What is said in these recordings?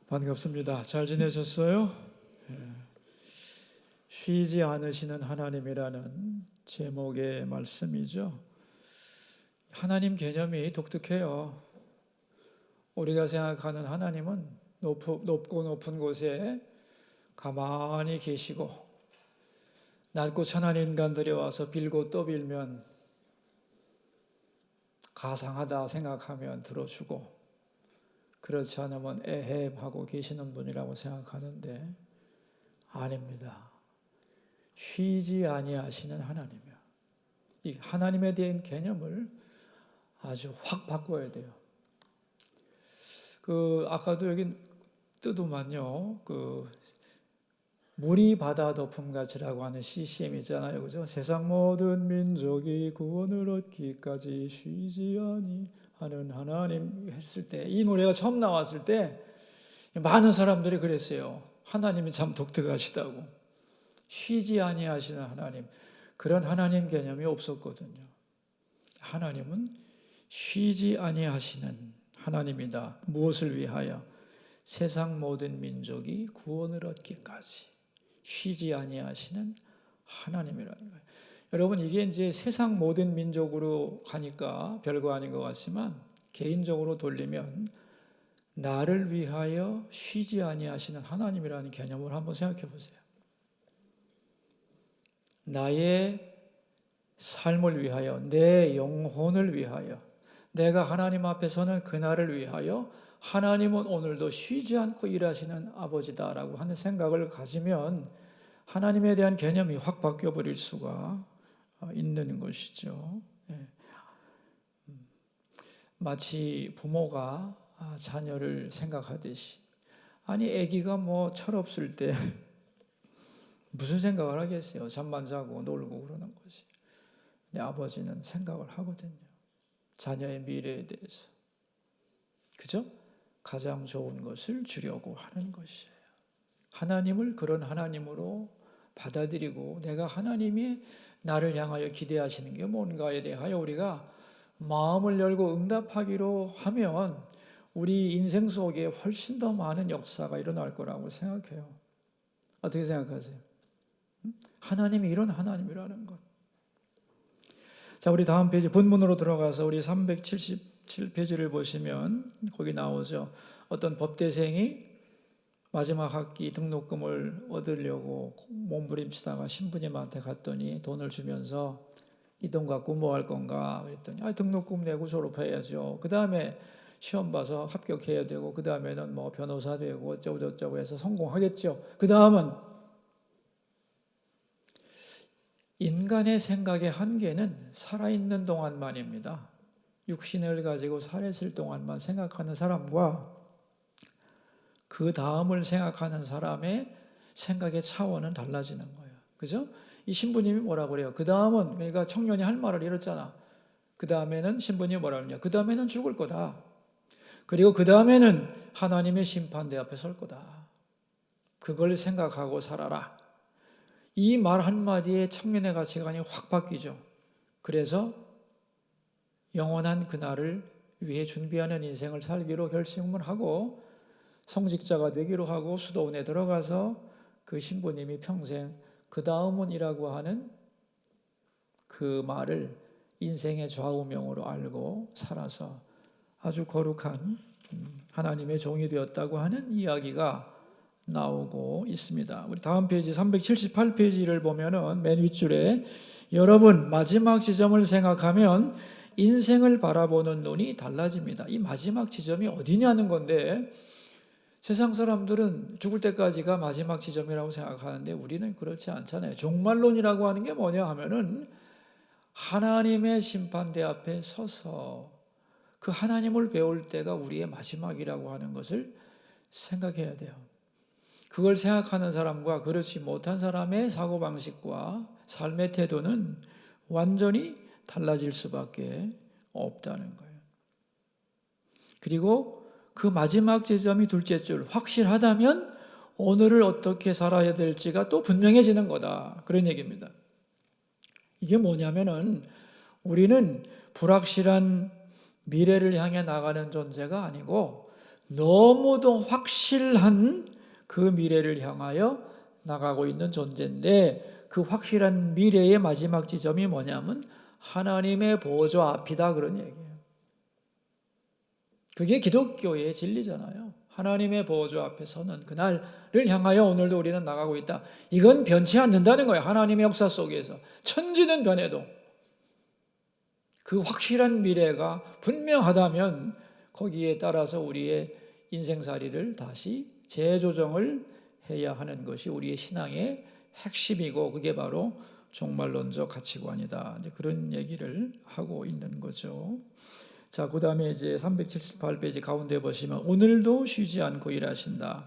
반갑습니다. 잘 지내셨어요? 쉬지 않으시는 하나님이라는 제목의 말씀이죠. 하나님 개념이 독특해요. 우리가 생각하는 하나님은 높고 높은 곳에 가만히 계시고 낮고 천한 인간들이 와서 빌고 또 빌면 가상하다 생각하면 들어주고 그렇지 않으면 애헤하고 계시는 분이라고 생각하는데 아닙니다. 쉬지 아니하시는 하나님이야. 이 하나님에 대한 개념을 아주 확 바꿔야 돼요. 아까도 여기 뜨더만요. 물이 바다 덮음같이라고 하는 CCM 있잖아요. 그죠? 세상 모든 민족이 구원을 얻기까지 쉬지 아니하는 하나님 했을 때, 이 노래가 처음 나왔을 때 많은 사람들이 그랬어요. 하나님이 참 독특하시다고. 쉬지 아니하시는 하나님, 그런 하나님 개념이 없었거든요. 하나님은 쉬지 아니하시는 하나님이다. 무엇을 위하여? 세상 모든 민족이 구원을 얻기까지 쉬지 아니하시는 하나님이라는 거예요. 여러분, 이게 이제 세상 모든 민족으로 가니까 별거 아닌 것 같지만 개인적으로 돌리면 나를 위하여 쉬지 아니하시는 하나님이라는 개념을 한번 생각해 보세요. 나의 삶을 위하여, 내 영혼을 위하여, 내가 하나님 앞에 서는 그날을 위하여 하나님은 오늘도 쉬지 않고 일하시는 아버지다라고 하는 생각을 가지면 하나님에 대한 개념이 확 바뀌어버릴 수가 있는 것이죠. 마치 부모가 자녀를 생각하듯이, 아니 아기가 뭐 철없을 때 무슨 생각을 하겠어요? 잠만 자고 놀고 그러는 거지. 근데 아버지는 생각을 하거든요. 자녀의 미래에 대해서. 그죠? 가장 좋은 것을 주려고 하는 것이에요. 하나님을 그런 하나님으로 받아들이고 내가 하나님이 나를 향하여 기대하시는 게 뭔가에 대하여 우리가 마음을 열고 응답하기로 하면 우리 인생 속에 훨씬 더 많은 역사가 일어날 거라고 생각해요. 어떻게 생각하세요? 하나님이 이런 하나님이라는 것. 자, 우리 다음 페이지 본문으로 들어가서 우리 377페이지를 보시면 거기 나오죠. 어떤 법대생이 마지막 학기 등록금을 얻으려고 몸부림치다가 신부님한테 갔더니 돈을 주면서 이 돈 갖고 뭐 할 건가 그랬더니 등록금 내고 졸업해야죠. 그 다음에 시험 봐서 합격해야 되고 그 다음에는 뭐 변호사 되고 어쩌고 저쩌고 해서 성공하겠죠. 그 다음은 인간의 생각의 한계는 살아있는 동안만입니다. 육신을 가지고 살았을 동안만 생각하는 사람과 그 다음을 생각하는 사람의 생각의 차원은 달라지는 거예요. 그죠? 이 신부님이 뭐라고 그래요? 그 다음은, 그러니까 청년이 할 말을 이랬잖아. 그 다음에는 신부님이 뭐라고 그러냐? 그 다음에는 죽을 거다. 그리고 그 다음에는 하나님의 심판대 앞에 설 거다. 그걸 생각하고 살아라. 이 말 한마디에 청년의 가치관이 확 바뀌죠. 그래서 영원한 그날을 위해 준비하는 인생을 살기로 결심을 하고 성직자가 되기로 하고 수도원에 들어가서 그 신부님이 평생 그 다음은이라고 하는 그 말을 인생의 좌우명으로 알고 살아서 아주 거룩한 하나님의 종이 되었다고 하는 이야기가 나오고 있습니다. 우리 다음 페이지 378페이지를 보면은 맨 윗줄에 여러분 마지막 지점을 생각하면 인생을 바라보는 눈이 달라집니다. 이 마지막 지점이 어디냐는 건데 세상 사람들은 죽을 때까지가 마지막 지점이라고 생각하는데 우리는 그렇지 않잖아요. 종말론이라고 하는 게 뭐냐 하면은 하나님의 심판대 앞에 서서 그 하나님을 배울 때가 우리의 마지막이라고 하는 것을 생각해야 돼요. 그걸 생각하는 사람과 그렇지 못한 사람의 사고방식과 삶의 태도는 완전히 달라질 수밖에 없다는 거예요. 그리고 그 마지막 지점이 둘째 줄, 확실하다면 오늘을 어떻게 살아야 될지가 또 분명해지는 거다. 그런 얘기입니다. 이게 뭐냐면은 우리는 불확실한 미래를 향해 나가는 존재가 아니고 너무도 확실한 그 미래를 향하여 나가고 있는 존재인데, 그 확실한 미래의 마지막 지점이 뭐냐면 하나님의 보좌 앞이다, 그런 얘기예요. 그게 기독교의 진리잖아요. 하나님의 보좌 앞에 서는 그날을 향하여 오늘도 우리는 나가고 있다. 이건 변치 않는다는 거예요. 하나님의 역사 속에서 천지는 변해도 그 확실한 미래가 분명하다면 거기에 따라서 우리의 인생살이를 다시 재조정을 해야 하는 것이 우리의 신앙의 핵심이고, 그게 바로 종말론적 가치관이다. 그런 얘기를 하고 있는 거죠. 자, 그 다음에 이제 378페이지 가운데 보시면 오늘도 쉬지 않고 일하신다.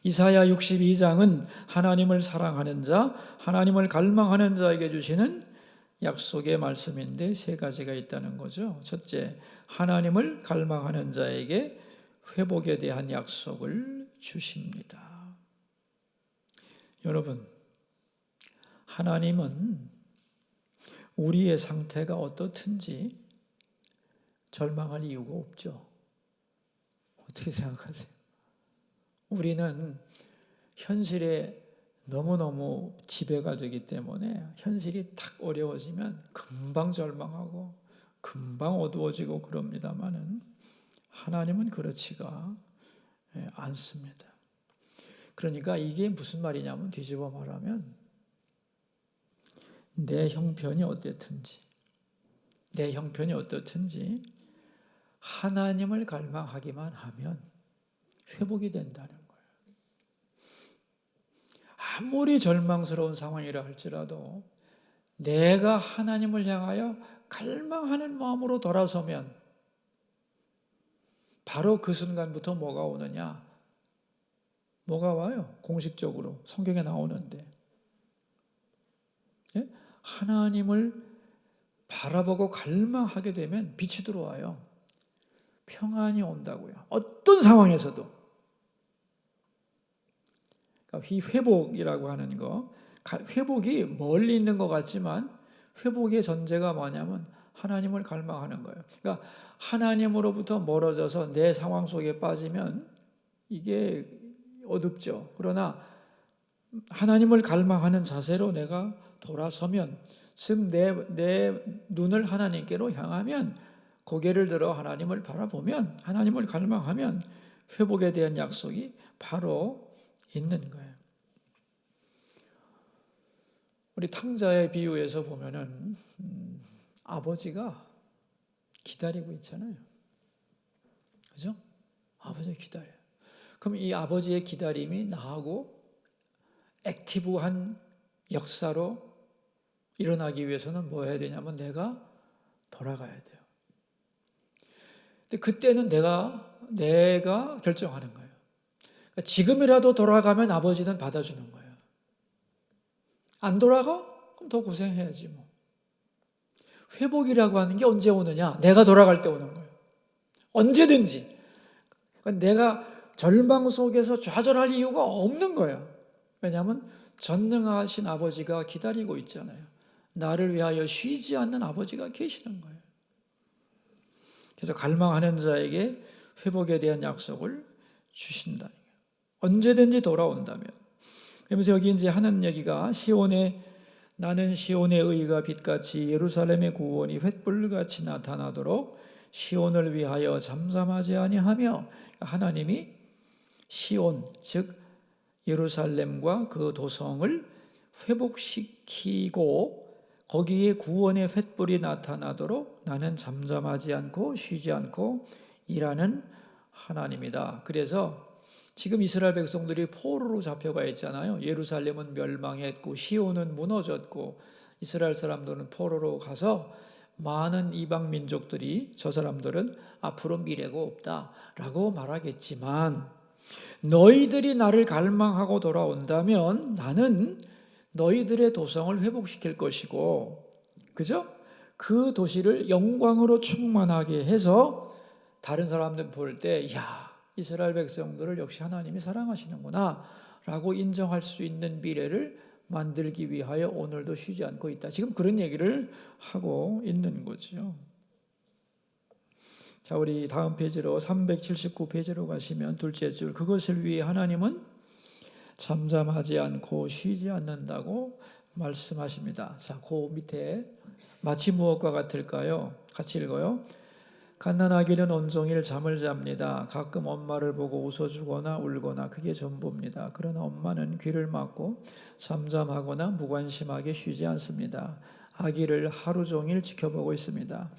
이사야 62장은 하나님을 사랑하는 자, 하나님을 갈망하는 자에게 주시는 약속의 말씀인데 세 가지가 있다는 거죠. 첫째, 하나님을 갈망하는 자에게 회복에 대한 약속을 주십니다. 여러분, 하나님은 우리의 상태가 어떻든지 절망할 이유가 없죠. 어떻게 생각하세요? 우리는 현실에 너무너무 지배가 되기 때문에 현실이 탁 어려워지면 금방 절망하고 금방 어두워지고 그럽니다마는 하나님은 그렇지가 않습니다. 그러니까 이게 무슨 말이냐면, 뒤집어 말하면 내 형편이 어떻든지 하나님을 갈망하기만 하면 회복이 된다는 거예요. 아무리 절망스러운 상황이라 할지라도 내가 하나님을 향하여 갈망하는 마음으로 돌아서면 바로 그 순간부터 뭐가 오느냐? 뭐가 와요? 공식적으로 성경에 나오는데, 하나님을 바라보고 갈망하게 되면 빛이 들어와요. 평안이 온다고요. 어떤 상황에서도. 그러니까 이 회복이라고 하는 거, 회복이 멀리 있는 것 같지만 회복의 전제가 뭐냐면 하나님을 갈망하는 거예요. 그러니까 하나님으로부터 멀어져서 내 상황 속에 빠지면 이게 어둡죠. 그러나 하나님을 갈망하는 자세로 내가 돌아서면, 즉 내 눈을 하나님께로 향하면, 고개를 들어 하나님을 바라보면, 하나님을 갈망하면 회복에 대한 약속이 바로 있는 거예요. 우리 탕자의 비유에서 보면은 아버지가 기다리고 있잖아요. 그죠? 아버지가 기다려요. 그럼 이 아버지의 기다림이 나하고 액티브한 역사로 일어나기 위해서는 뭐 해야 되냐면 내가 돌아가야 돼요. 근데 그때는 내가 결정하는 거예요. 그러니까 지금이라도 돌아가면 아버지는 받아주는 거예요. 안 돌아가? 그럼 더 고생해야지 뭐. 회복이라고 하는 게 언제 오느냐? 내가 돌아갈 때 오는 거예요. 언제든지. 그러니까 내가 절망 속에서 좌절할 이유가 없는 거예요. 왜냐하면 전능하신 아버지가 기다리고 있잖아요. 나를 위하여 쉬지 않는 아버지가 계시는 거예요. 그래서 갈망하는 자에게 회복에 대한 약속을 주신다. 언제든지 돌아온다면. 그러면서 여기 이제 하는 얘기가, 나는 시온의 의가 빛같이 예루살렘의 구원이 횃불같이 나타나도록 시온을 위하여 잠잠하지 아니하며, 하나님이 시온, 즉 예루살렘과 그 도성을 회복시키고 거기에 구원의 횃불이 나타나도록 나는 잠잠하지 않고 쉬지 않고 일하는 하나님이다. 그래서 지금 이스라엘 백성들이 포로로 잡혀가 있잖아요. 예루살렘은 멸망했고 시온은 무너졌고 이스라엘 사람들은 포로로 가서 많은 이방 민족들이, 저 사람들은 앞으로 미래가 없다라고 말하겠지만, 너희들이 나를 갈망하고 돌아온다면 나는 너희들의 도성을 회복시킬 것이고, 그죠? 그 도시를 영광으로 충만하게 해서 다른 사람들 볼 때, 야, 이스라엘 백성들을 역시 하나님이 사랑하시는구나 라고 인정할 수 있는 미래를 만들기 위하여 오늘도 쉬지 않고 있다. 지금 그런 얘기를 하고 있는 거죠. 자, 우리 다음 페이지로 379페이지로 가시면 둘째 줄, 그것을 위해 하나님은 잠잠하지 않고 쉬지 않는다고 말씀하십니다. 자, 그 밑에 마치 무엇과 같을까요? 같이 읽어요. 갓난아기는 온종일 잠을 잡니다. 가끔 엄마를 보고 웃어주거나 울거나 그게 전부입니다. 그러나 엄마는 귀를 막고 잠잠하거나 무관심하게 쉬지 않습니다. 아기를 하루 종일 지켜보고 있습니다.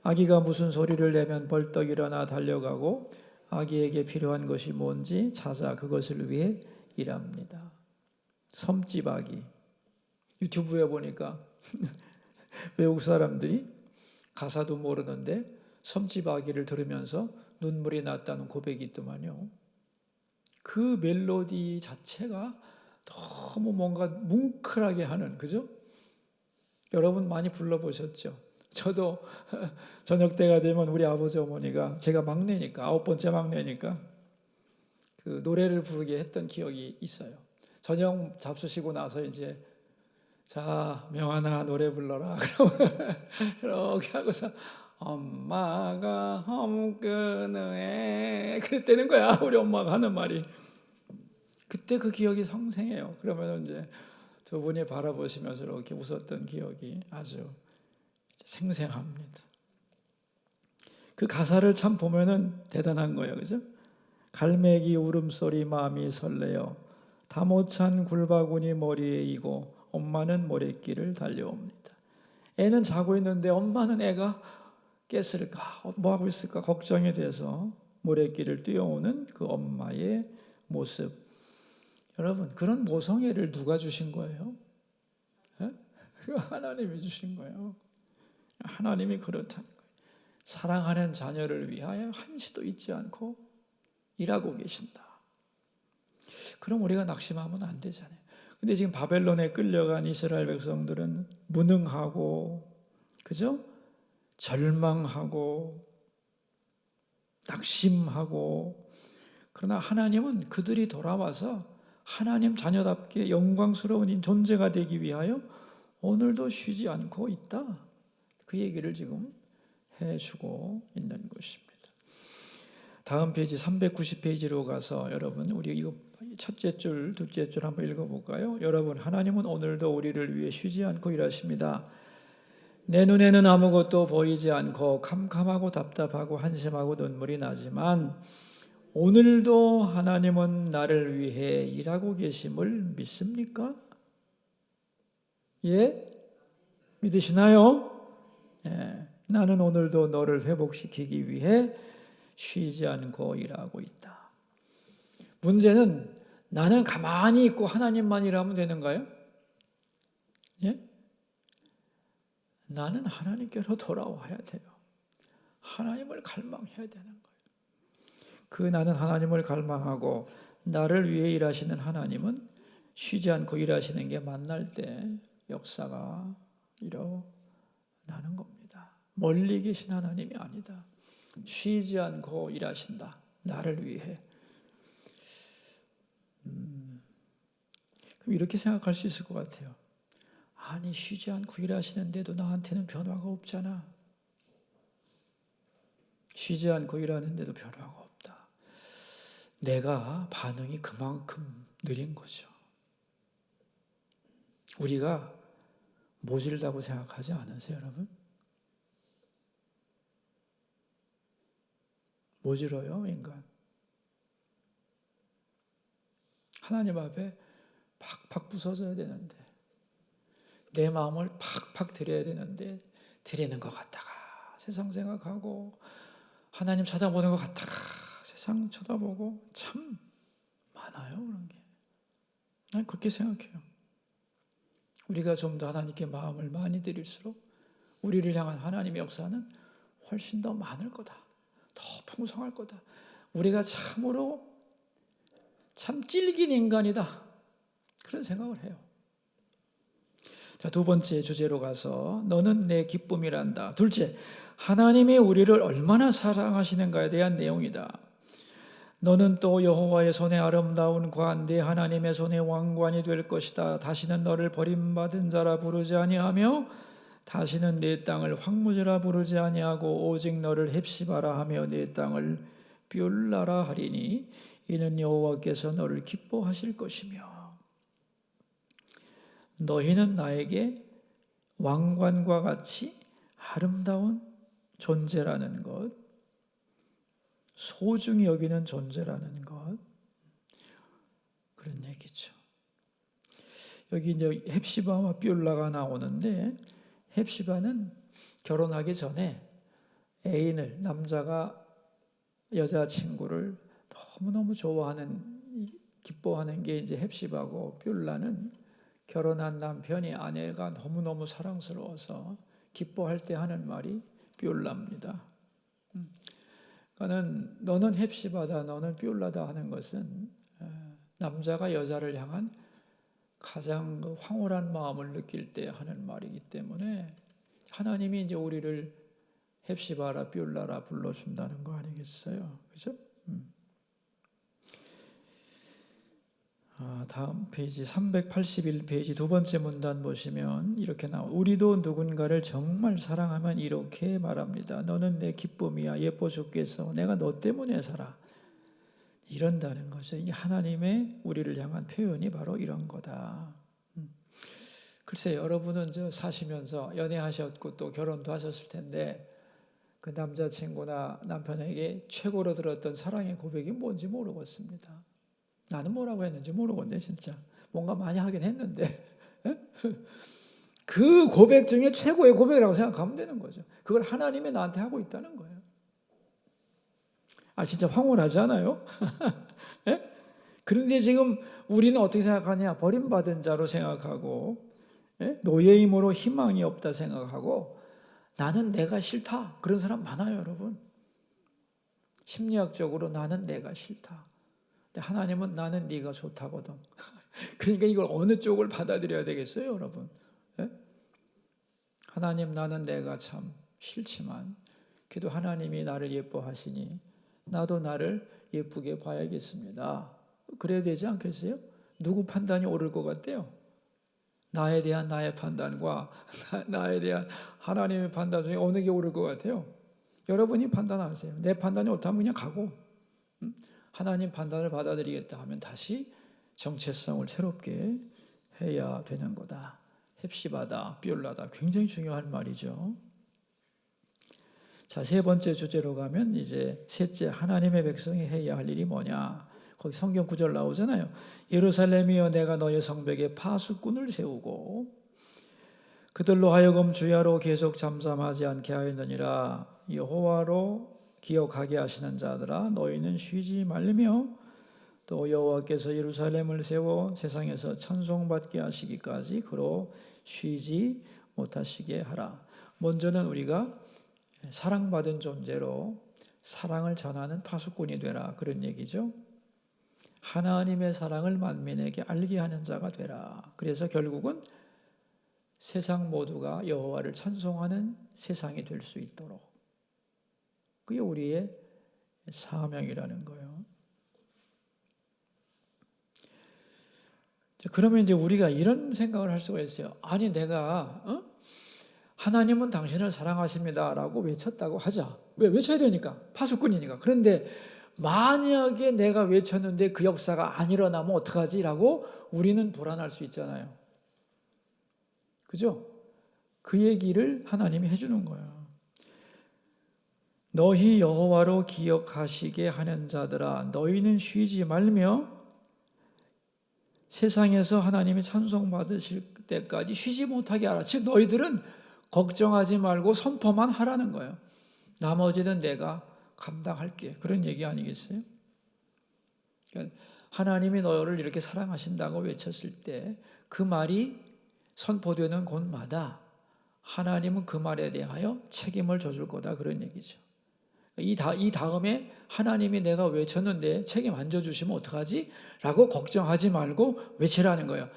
아기가 무슨 소리를 내면 벌떡 일어나 달려가고 아기에게 필요한 것이 뭔지 찾아 그것을 위해 일합니다. 섬집 아기. 유튜브에 보니까 외국 사람들이 가사도 모르는데 섬집 아기를 들으면서 눈물이 났다는 고백이 있더만요. 그 멜로디 자체가 너무 뭔가 뭉클하게 하는, 그죠? 여러분 많이 불러보셨죠? 저도 저녁 때가 되면 우리 아버지 어머니가, 제가 막내니까, 9번째 막내니까 그 노래를 부르게 했던 기억이 있어요. 저녁 잡수시고 나서 이제 자, 명하나 노래 불러라. 그렇게 하고서 엄마가 험끄네 그랬다는 거야. 우리 엄마가 하는 말이. 그때 그 기억이 생생해요. 그러면 이제 두 분이 바라보시면서 이렇게 웃었던 기억이 아주 생생합니다. 그 가사를 참 보면은 대단한 거예요. 그죠? 갈매기 울음소리 마음이 설레요. 다 못 찬 굴바구니 머리에 이고 엄마는 모래길을 달려옵니다. 애는 자고 있는데 엄마는 애가 깼을까? 뭐 하고 있을까? 걱정이 돼서 모래길을 뛰어오는 그 엄마의 모습. 여러분, 그런 모성애를 누가 주신 거예요? 하나님이 주신 거예요. 하나님이 그렇다는 거예요. 사랑하는 자녀를 위하여 한시도 잊지 않고 일하고 계신다. 그럼 우리가 낙심하면 안 되잖아요. 근데 지금 바벨론에 끌려간 이스라엘 백성들은 무능하고, 그죠? 절망하고, 낙심하고, 그러나 하나님은 그들이 돌아와서 하나님 자녀답게 영광스러운 존재가 되기 위하여 오늘도 쉬지 않고 있다. 그 얘기를 지금 해주고 있는 것입니다. 다음 페이지 390페이지로 가서 여러분 우리 이거 첫째 줄, 둘째 줄 한번 읽어볼까요? 여러분, 하나님은 오늘도 우리를 위해 쉬지 않고 일하십니다. 내 눈에는 아무것도 보이지 않고 캄캄하고 답답하고 한심하고 눈물이 나지만 오늘도 하나님은 나를 위해 일하고 계심을 믿습니까? 예? 믿으시나요? 예. 나는 오늘도 너를 회복시키기 위해 쉬지 않고 일하고 있다. 문제는 나는 가만히 있고 하나님만 일하면 되는가요? 예? 나는 하나님께로 돌아와야 돼요. 하나님을 갈망해야 되는 거예요. 그 나는 하나님을 갈망하고 나를 위해 일하시는 하나님은 쉬지 않고 일하시는 게 만날 때 역사가 일어나는 겁니다. 멀리 계신 하나님이 아니다. 쉬지 않고 일하신다. 나를 위해. 그럼 이렇게 생각할 수 있을 것 같아요. 아니, 쉬지 않고 일하시는데도 나한테는 변화가 없잖아. 쉬지 않고 일하는데도 변화가 없다. 내가 반응이 그만큼 느린 거죠. 우리가 모질다고 생각하지 않으세요, 여러분? 모질어요, 인간. 하나님 앞에 팍팍 부서져야 되는데, 내 마음을 팍팍 드려야 되는데 드리는 것 같다가 세상 생각하고, 하나님 쳐다보는 것 같다가 세상 쳐다보고, 참 많아요, 그런 게. 난 그렇게 생각해요. 우리가 좀 더 하나님께 마음을 많이 드릴수록 우리를 향한 하나님의 역사는 훨씬 더 많을 거다. 더 풍성할 거다. 우리가 참으로 참 찔긴 인간이다. 그런 생각을 해요. 자, 두 번째 주제로 가서 너는 내 기쁨이란다. 둘째, 하나님이 우리를 얼마나 사랑하시는가에 대한 내용이다. 너는 또 여호와의 손에 아름다운 관, 내 하나님의 손에 왕관이 될 것이다. 다시는 너를 버림받은 자라 부르지 아니하며 다시는 내 땅을 황무지라 부르지 아니하고 오직 너를 헵시바라 하며 내 땅을 뷸라라 하리니 이는 여호와께서 너를 기뻐하실 것이며 너희는 나에게 왕관과 같이 아름다운 존재라는 것, 소중히 여기는 존재라는 것, 그런 얘기죠. 여기 이제 헵시바와 뷸라가 나오는데, 헵시바는 결혼하기 전에 애인을, 남자가 여자친구를 너무너무 좋아하는, 기뻐하는 게 이제 헵시바고, 뷸라는 결혼한 남편이 아내가 너무너무 사랑스러워서 기뻐할 때 하는 말이 뷸라입니다. 그러니까 너는 헵시바다, 너는 뷸라다 하는 것은 남자가 여자를 향한 가장 황홀한 마음을 느낄 때 하는 말이기 때문에 하나님이 이제 우리를 헵시바라 뷸라라 불러준다는 거 아니겠어요? 그죠? 다음 페이지 381페이지 두 번째 문단 보시면 이렇게 나와요. 우리도 누군가를 정말 사랑하면 이렇게 말합니다. 너는 내 기쁨이야. 예뻐 죽겠어. 내가 너 때문에 살아. 이런다는 거죠. 이 하나님의 우리를 향한 표현이 바로 이런 거다. 글쎄 여러분은 사시면서 연애하셨고 또 결혼도 하셨을 텐데 그 남자친구나 남편에게 최고로 들었던 사랑의 고백이 뭔지 모르겠습니다. 나는 뭐라고 했는지 모르겠네 진짜. 뭔가 많이 하긴 했는데 그 고백 중에 최고의 고백이라고 생각하면 되는 거죠. 그걸 하나님이 나한테 하고 있다는 거예요. 진짜 황홀하지 않아요? 예? 그런데 지금 우리는 어떻게 생각하냐? 버림받은 자로 생각하고 노예임으로 희망이 없다 생각하고 나는 내가 싫다. 그런 사람 많아요, 여러분. 심리학적으로 나는 내가 싫다. 근데 하나님은 나는 네가 좋다거든. 그러니까 이걸 어느 쪽을 받아들여야 되겠어요, 여러분? 하나님 나는 내가 참 싫지만 그래도 하나님이 나를 예뻐하시니 나도 나를 예쁘게 봐야겠습니다. 그래야 되지 않겠어요? 누구 판단이 옳을 것 같아요? 나에 대한 나의 판단과 나에 대한 하나님의 판단 중에 어느 게 옳을 것 같아요? 여러분이 판단하세요. 내 판단이 옳다면 그냥 가고 하나님 판단을 받아들이겠다 하면 다시 정체성을 새롭게 해야 되는 거다. 헵시바다, 뷸라다 굉장히 중요한 말이죠. 자, 세 번째 주제로 가면 이제 셋째 하나님의 백성이 해야 할 일이 뭐냐. 거기 성경 구절 나오잖아요. 예루살렘이여 내가 너의 성벽에 파수꾼을 세우고 그들로 하여금 주야로 계속 잠잠하지 않게 하였느니라. 여호와로 기억하게 하시는 자들아 너희는 쉬지 말며 또 여호와께서 예루살렘을 세워 세상에서 찬송받게 하시기까지 그로 쉬지 못하시게 하라. 먼저는 우리가 사랑받은 존재로 사랑을 전하는 파수꾼이 되라. 그런 얘기죠. 하나님의 사랑을 만민에게 알게 하는 자가 되라. 그래서 결국은 세상 모두가 여호와를 찬송하는 세상이 될 수 있도록 그게 우리의 사명이라는 거예요. 그러면 이제 우리가 이런 생각을 할 수가 있어요. 아니 내가 하나님은 당신을 사랑하십니다 라고 외쳤다고 하자. 왜 외쳐야 되니까? 파수꾼이니까. 그런데 만약에 내가 외쳤는데 그 역사가 안 일어나면 어떡하지? 라고 우리는 불안할 수 있잖아요. 그죠? 그 얘기를 하나님이 해주는 거예요. 너희 여호와로 기억하시게 하는 자들아 너희는 쉬지 말며 세상에서 하나님이 찬송받으실 때까지 쉬지 못하게 하라. 즉 너희들은 걱정하지 말고 선포만 하라는 거예요. 나머지는 내가 감당할게. 그런 얘기 아니겠어요? 그러니까 하나님이 너를 이렇게 사랑하신다고 외쳤을 때 그 말이 선포되는 곳마다 하나님은 그 말에 대하여 책임을 져줄 거다. 그런 얘기죠. 이 다음에 하나님이 내가 외쳤는데 책임 안 져주시면 어떡하지? 라고 걱정하지 말고 외치라는 거예요.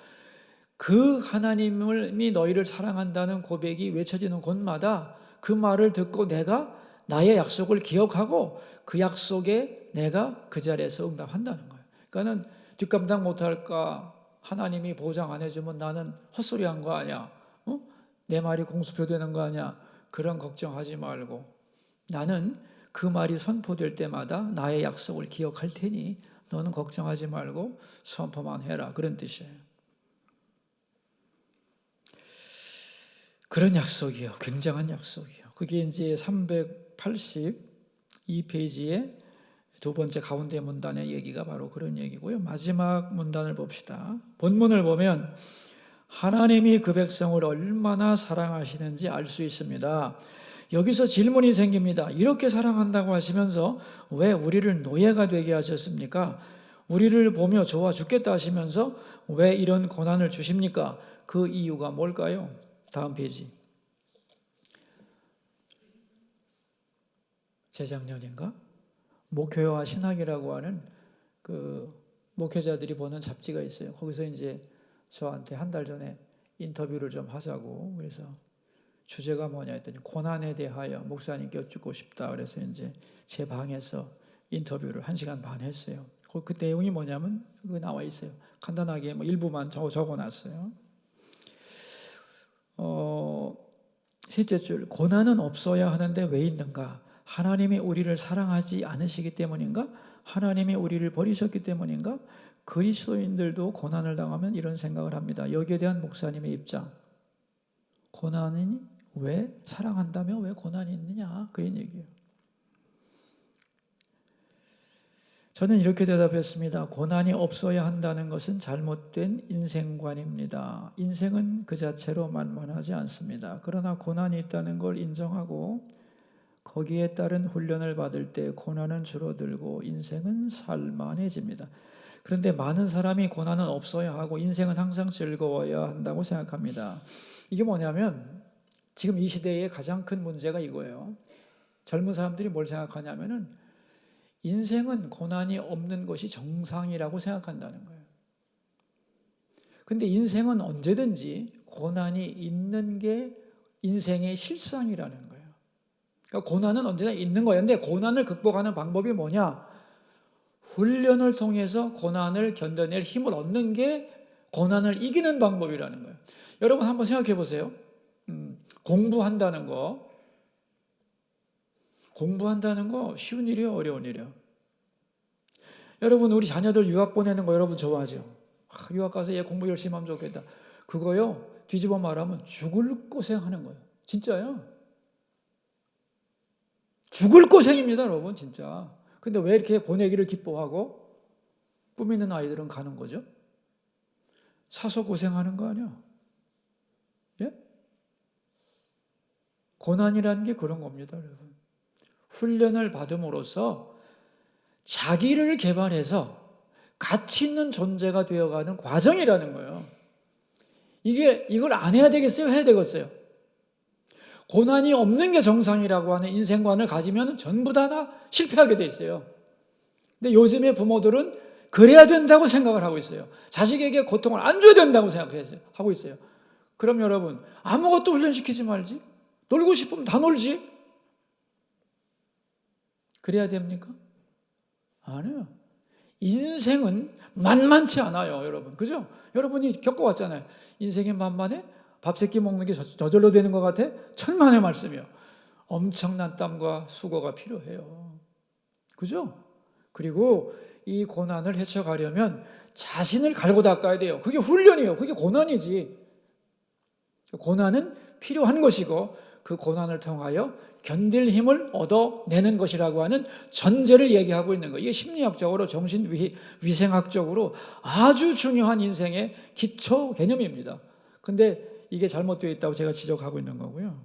그 하나님이 너희를 사랑한다는 고백이 외쳐지는 곳마다 그 말을 듣고 내가 나의 약속을 기억하고 그 약속에 내가 그 자리에서 응답한다는 거예요. 그러니까는 뒷감당 못할까 하나님이 보장 안 해주면 나는 헛소리한 거 아니야. 내 말이 공수표되는 거 아니야? 그런 걱정하지 말고 나는 그 말이 선포될 때마다 나의 약속을 기억할 테니 너는 걱정하지 말고 선포만 해라. 그런 뜻이에요. 그런 약속이요. 굉장한 약속이요. 그게 이제 382페이지에 두 번째 가운데 문단의 얘기가 바로 그런 얘기고요. 마지막 문단을 봅시다. 본문을 보면 하나님이 그 백성을 얼마나 사랑하시는지 알 수 있습니다. 여기서 질문이 생깁니다. 이렇게 사랑한다고 하시면서 왜 우리를 노예가 되게 하셨습니까? 우리를 보며 좋아 죽겠다 하시면서 왜 이런 고난을 주십니까? 그 이유가 뭘까요? 다음 페이지. 재작년인가? 목회와 신학이라고 하는 그 목회자들이 보는 잡지가 있어요. 거기서 이제 저한테 한 달 전에 인터뷰를 좀 하자고 그래서 주제가 뭐냐 했더니 고난에 대하여 목사님께 여쭙고 싶다. 그래서 이제 제 방에서 인터뷰를 1시간 반 했어요. 그 내용이 뭐냐면 그거 나와 있어요. 간단하게 뭐 일부만 적어놨어요. 셋째 줄, 고난은 없어야 하는데 왜 있는가? 하나님이 우리를 사랑하지 않으시기 때문인가? 하나님이 우리를 버리셨기 때문인가? 그리스도인들도 고난을 당하면 이런 생각을 합니다. 여기에 대한 목사님의 입장. 고난이 왜 사랑한다며 왜 고난이 있느냐? 그런 얘기예요. 저는 이렇게 대답했습니다. 고난이 없어야 한다는 것은 잘못된 인생관입니다. 인생은 그 자체로 만만하지 않습니다. 그러나 고난이 있다는 걸 인정하고 거기에 따른 훈련을 받을 때 고난은 줄어들고 인생은 살만해집니다. 그런데 많은 사람이 고난은 없어야 하고 인생은 항상 즐거워야 한다고 생각합니다. 이게 뭐냐면 지금 이 시대의 가장 큰 문제가 이거예요. 젊은 사람들이 뭘 생각하냐면은 인생은 고난이 없는 것이 정상이라고 생각한다는 거예요. 근데 인생은 언제든지 고난이 있는 게 인생의 실상이라는 거예요. 그러니까 고난은 언제나 있는 거예요. 근데 고난을 극복하는 방법이 뭐냐? 훈련을 통해서 고난을 견뎌낼 힘을 얻는 게 고난을 이기는 방법이라는 거예요. 여러분 한번 생각해 보세요. 공부한다는 거 쉬운 일이에요? 어려운 일이에요? 여러분 우리 자녀들 유학 보내는 거 여러분 좋아하죠? 유학 가서 얘 공부 열심히 하면 좋겠다. 그거요 뒤집어 말하면 죽을 고생하는 거예요. 진짜요. 죽을 고생입니다 여러분 진짜. 근데 왜 이렇게 보내기를 기뻐하고 꿈 있는 아이들은 가는 거죠? 사서 고생하는 거 아니야? 예? 고난이라는 게 그런 겁니다 여러분. 훈련을 받음으로써 자기를 개발해서 가치 있는 존재가 되어가는 과정이라는 거예요. 이걸 안 해야 되겠어요? 해야 되겠어요? 고난이 없는 게 정상이라고 하는 인생관을 가지면 전부 다 실패하게 돼 있어요. 근데 요즘의 부모들은 그래야 된다고 생각을 하고 있어요. 자식에게 고통을 안 줘야 된다고 하고 있어요. 그럼 여러분 아무것도 훈련시키지 말지. 놀고 싶으면 다 놀지. 그래야 됩니까? 아니요. 인생은 만만치 않아요, 여러분. 그죠? 여러분이 겪어왔잖아요. 인생이 만만해? 밥 세끼 먹는 게 저절로 되는 것 같아? 천만의 말씀이요. 엄청난 땀과 수고가 필요해요. 그죠? 그리고 이 고난을 헤쳐가려면 자신을 갈고 닦아야 돼요. 그게 훈련이에요. 그게 고난이지. 고난은 필요한 것이고 그 고난을 통하여 견딜 힘을 얻어내는 것이라고 하는 전제를 얘기하고 있는 거예요. 이게 심리학적으로 정신위생학적으로 아주 중요한 인생의 기초 개념입니다. 근데 이게 잘못되어 있다고 제가 지적하고 있는 거고요.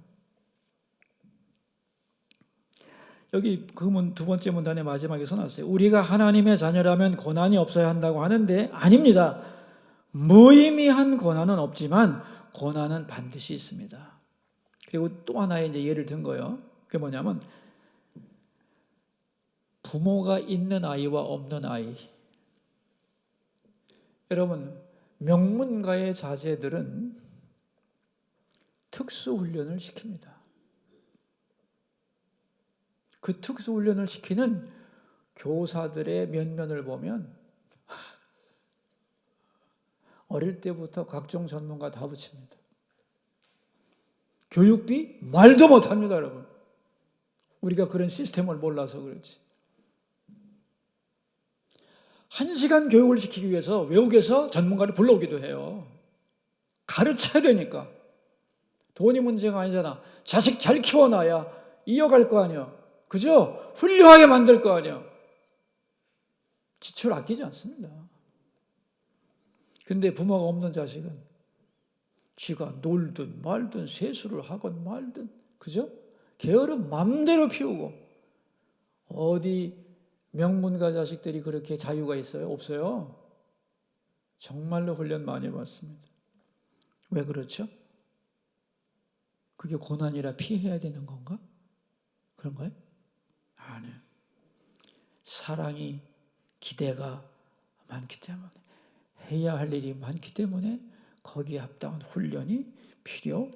여기 그 두 번째 문단의 마지막에 써놨어요. 우리가 하나님의 자녀라면 고난이 없어야 한다고 하는데 아닙니다. 무의미한 고난은 없지만 고난은 반드시 있습니다. 그리고 또 하나의 이제 예를 든 거예요. 그게 뭐냐면 부모가 있는 아이와 없는 아이. 여러분 명문가의 자제들은 특수훈련을 시킵니다. 그 특수훈련을 시키는 교사들의 면면을 보면 어릴 때부터 각종 전문가 다 붙입니다. 교육비 말도 못합니다, 여러분. 우리가 그런 시스템을 몰라서 그렇지. 1시간 교육을 시키기 위해서 외국에서 전문가를 불러오기도 해요. 가르쳐야 되니까. 돈이 문제가 아니잖아. 자식 잘 키워놔야 이어갈 거 아니야. 그죠? 훌륭하게 만들 거 아니야. 지출 아끼지 않습니다. 근데 부모가 없는 자식은 지가 놀든 말든 세수를 하건 말든, 그죠? 게으름 맘대로 피우고. 어디 명문가 자식들이 그렇게 자유가 있어요? 없어요. 정말로 훈련 많이 받습니다. 왜 그렇죠? 그게 고난이라 피해야 되는 건가? 그런가요? 아니에요. 사랑이, 기대가 많기 때문에, 해야 할 일이 많기 때문에 거기에 합당한 훈련이 필요한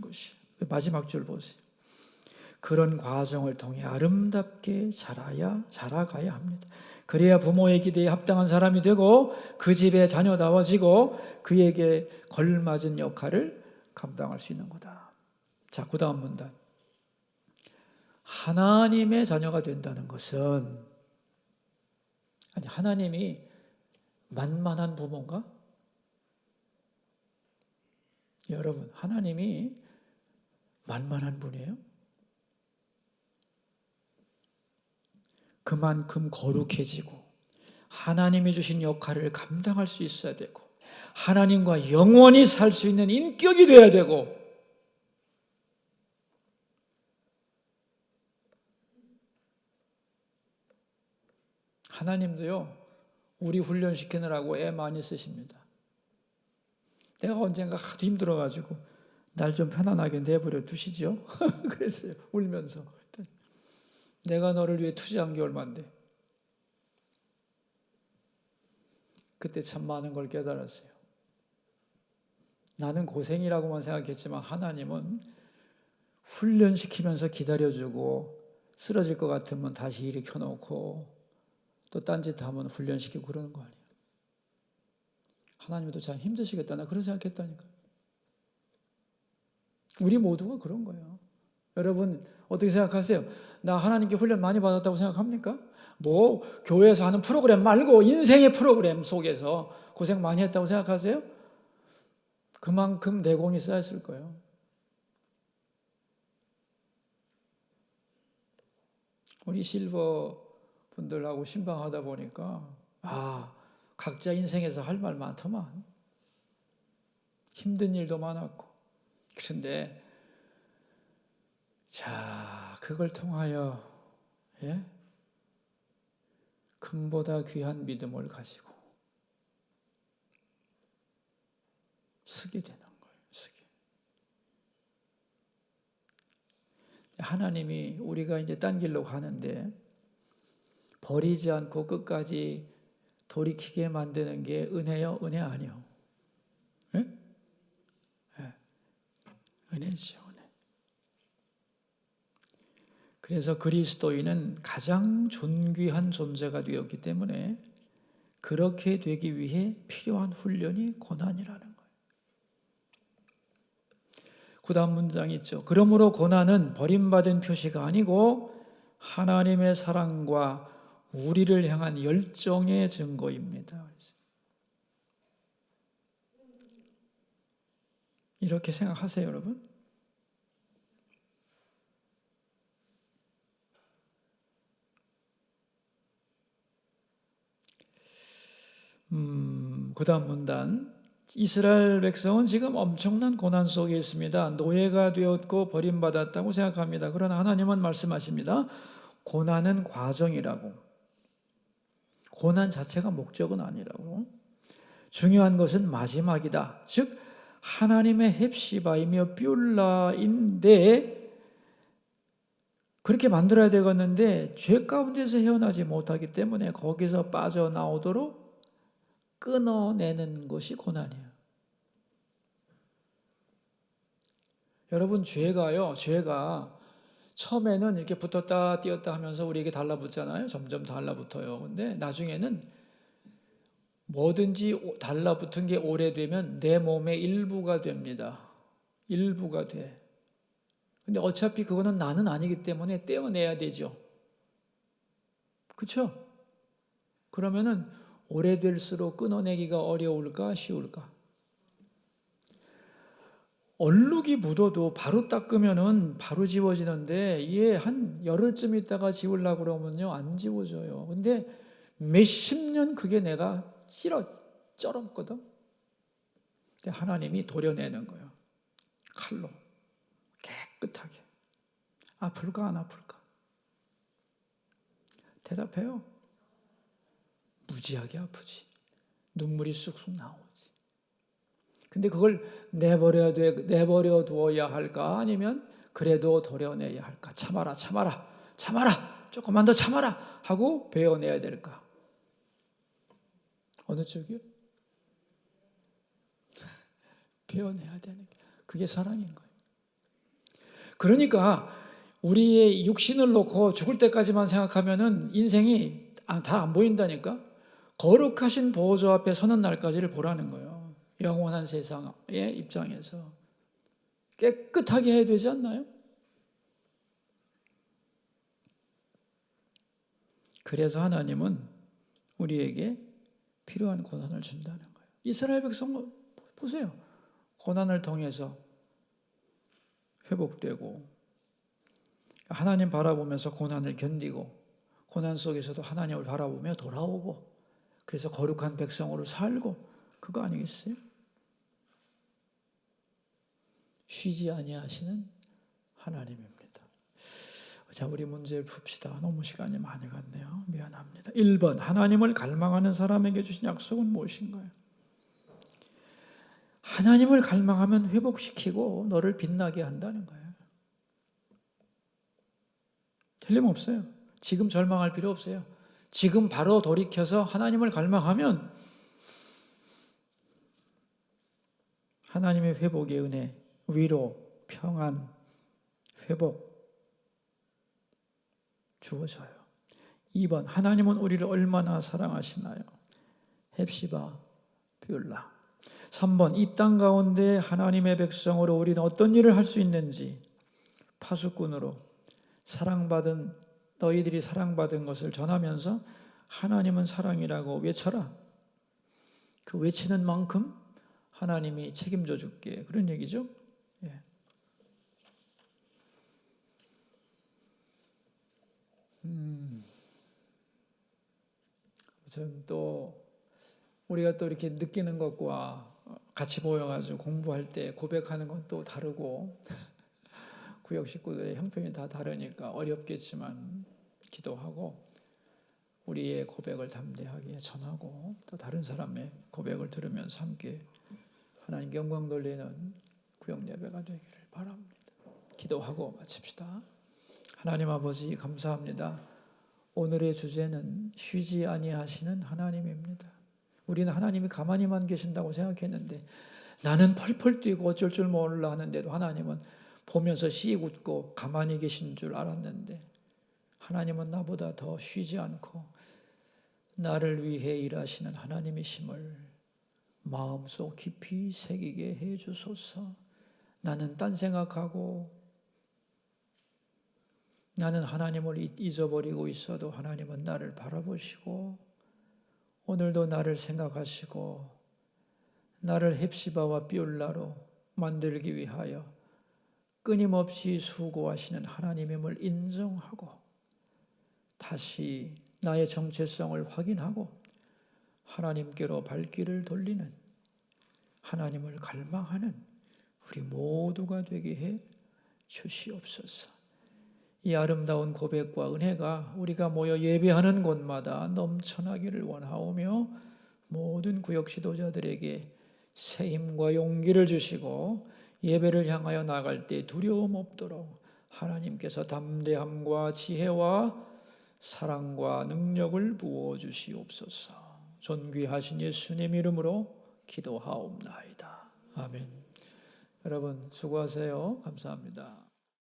것이에요. 마지막 줄 보세요. 그런 과정을 통해 아름답게 자라가야 합니다. 그래야 부모의 기대에 합당한 사람이 되고 그 집의 자녀다워지고 그에게 걸맞은 역할을 감당할 수 있는 거다. 자, 그 다음 문단. 하나님의 자녀가 된다는 것은, 아니, 하나님이 만만한 부모인가? 여러분, 하나님이 만만한 분이에요? 그만큼 거룩해지고 하나님이 주신 역할을 감당할 수 있어야 되고 하나님과 영원히 살 수 있는 인격이 되어야 되고, 하나님도요, 우리 훈련시키느라고 애 많이 쓰십니다. 내가 언젠가 하도 힘들어가지고 날 좀 편안하게 내버려 두시죠. 그랬어요. 울면서. 내가 너를 위해 투자한 게 얼만데. 그때 참 많은 걸 깨달았어요. 나는 고생이라고만 생각했지만 하나님은 훈련시키면서 기다려주고 쓰러질 것 같으면 다시 일으켜놓고 또 딴짓하면 훈련시키고 그러는 거 아니에요. 하나님도 참 힘드시겠다. 나 그런 생각했다니까. 우리 모두가 그런 거예요. 여러분 어떻게 생각하세요? 나 하나님께 훈련 많이 받았다고 생각합니까? 뭐 교회에서 하는 프로그램 말고 인생의 프로그램 속에서 고생 많이 했다고 생각하세요? 그만큼 내공이 쌓였을 거예요. 우리 실버 분들하고 신방하다 보니까 각자 인생에서 할 말 많더만. 힘든 일도 많았고. 그런데 자, 그걸 통하여 금보다 귀한 믿음을 가지고 쓰게 되는 거예요. 하나님이 우리가 이제 딴 길로 가는데 버리지 않고 끝까지 돌이키게 만드는 게 은혜요? 은혜 아니요? 은혜죠. 은혜. 그래서 그리스도인은 가장 존귀한 존재가 되었기 때문에 그렇게 되기 위해 필요한 훈련이 고난이라는 거예요. 그 다음 문장 있죠. 그러므로 고난은 버림받은 표시가 아니고 하나님의 사랑과 우리를 향한 열정의 증거입니다. 이렇게 생각하세요, 여러분. 그 다음 문단. 이스라엘 백성은 지금 엄청난 고난 속에 있습니다. 노예가 되었고 버림받았다고 생각합니다. 그러나 하나님은 말씀하십니다. 고난은 과정이라고. 고난 자체가 목적은 아니라고. 중요한 것은 마지막이다. 즉 하나님의 헵시바이며 뷸라인데 그렇게 만들어야 되겠는데 죄 가운데서 헤어나지 못하기 때문에 거기서 빠져나오도록 끊어내는 것이 고난이에요. 여러분 죄가 처음에는 이렇게 붙었다 띄었다 하면서 우리에게 달라붙잖아요. 점점 달라붙어요. 근데 나중에는 뭐든지 달라붙은 게 오래되면 내 몸의 일부가 됩니다. 일부가 돼. 근데 어차피 그거는 나는 아니기 때문에 떼어내야 되죠. 그렇죠? 그러면은 오래될수록 끊어내기가 어려울까 쉬울까? 얼룩이 묻어도 바로 닦으면은 바로 지워지는데 이게 한 열흘쯤 있다가 지우려고 그러면요 안 지워져요. 근데 몇십 년 그게 내가 쩔었거든. 근데 하나님이 도려내는 거예요. 칼로 깨끗하게. 아플까 안 아플까? 대답해요. 무지하게 아프지. 눈물이 쑥쑥 나오지. 근데 그걸 내버려 두어야 할까? 아니면 그래도 도려내야 할까? 참아라, 참아라, 참아라, 조금만 더 참아라 하고 베어내야 될까? 어느 쪽이요? 베어내야 되는 게 그게 사랑인 거예요. 그러니까 우리의 육신을 놓고 죽을 때까지만 생각하면은 인생이 다 안 보인다니까. 거룩하신 보호자 앞에 서는 날까지를 보라는 거예요. 영원한 세상의 입장에서 깨끗하게 해야 되지 않나요? 그래서 하나님은 우리에게 필요한 고난을 준다는 거예요. 이스라엘 백성 보세요. 고난을 통해서 회복되고 하나님 바라보면서 고난을 견디고 고난 속에서도 하나님을 바라보며 돌아오고 그래서 거룩한 백성으로 살고 그거 아니겠어요? 쉬지 아니하시는 하나님입니다. 자, 우리 문제를 풉시다. 너무 시간이 많이 갔네요. 미안합니다. 1번, 하나님을 갈망하는 사람에게 주신 약속은 무엇인가요? 하나님을 갈망하면 회복시키고 너를 빛나게 한다는 거예요. 틀림없어요. 지금 절망할 필요 없어요. 지금 바로 돌이켜서 하나님을 갈망하면 하나님의 회복의 은혜, 위로, 평안, 회복 주어져요. 2번, 하나님은 우리를 얼마나 사랑하시나요? 헵시바, 뷰라. 3번, 이 땅 가운데 하나님의 백성으로 우리는 어떤 일을 할 수 있는지 파수꾼으로 너희들이 사랑받은 것을 전하면서 하나님은 사랑이라고 외쳐라. 그 외치는 만큼 하나님이 책임져 줄게. 그런 얘기죠. 예. 전 또 우리가 또 이렇게 느끼는 것과 같이 모여가지고 공부할 때 고백하는 건 또 다르고 구역 식구들의 형편이 다 다르니까 어렵겠지만 기도하고 우리의 고백을 담대하게 전하고 또 다른 사람의 고백을 들으면서 함께 하나님 영광 돌리는 구역 예배가 되기를 바랍니다. 기도하고 마칩시다. 하나님 아버지 감사합니다. 오늘의 주제는 쉬지 아니하시는 하나님입니다. 우리는 하나님이 가만히만 계신다고 생각했는데 나는 펄펄 뛰고 어쩔 줄 몰라 하는데도 하나님은 보면서 씩 웃고 가만히 계신 줄 알았는데 하나님은 나보다 더 쉬지 않고 나를 위해 일하시는 하나님이심을 마음속 깊이 새기게 해 주소서. 나는 딴 생각하고 나는 하나님을 잊어버리고 있어도 하나님은 나를 바라보시고 오늘도 나를 생각하시고 나를 헵시바와 비올라로 만들기 위하여 끊임없이 수고하시는 하나님임을 인정하고 다시 나의 정체성을 확인하고 하나님께로 발길을 돌리는 하나님을 갈망하는 우리 모두가 되게 해 주시옵소서. 이 아름다운 고백과 은혜가 우리가 모여 예배하는 곳마다 넘쳐나기를 원하오며 모든 구역 지도자들에게 새 힘과 용기를 주시고 예배를 향하여 나갈 때 두려움 없도록 하나님께서 담대함과 지혜와 사랑과 능력을 부어주시옵소서. 존귀하신 예수님 이름으로 기도하옵나이다. 아멘. 여러분 수고하세요. 감사합니다.